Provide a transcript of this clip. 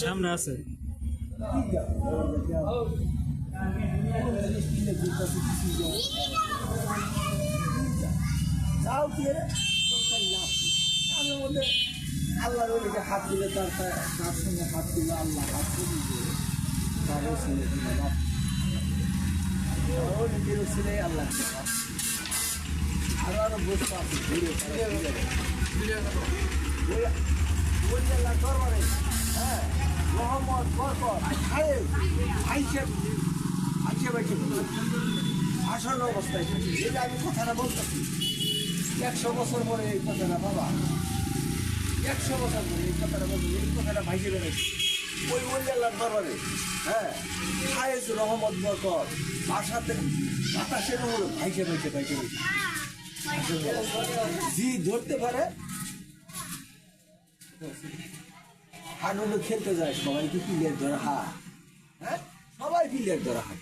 সামনে আছে আল্লাহর ওদিকে হাত দিলে তার সঙ্গে হাত দিলে আল্লাহ হাত দিলে ছেলে আল্লাহ আরো বসতে আছে দরবারে হ্যাঁ মোহাম্মদ বরকত আইসে বাইসে আসল অবস্থায় এটা আমি কথাটা বলতেছি 100 বছর পরে এই কথাটা বাবা 100 বছর পরে এই কথাটা বলছি এই কথাটা ভাইসে বেড়েছে ওই আল্লাহর দরবারে হ্যাঁ আয়েস রহমত বরকত বাসাতে বাতাসের উপরে ভাইসে জি ধরতে পারে হানুনে খেলতে যায় সবাই কি প্লেয়ার ধরা হয় হ্যাঁ সবাই প্লেয়ার ধরা হয়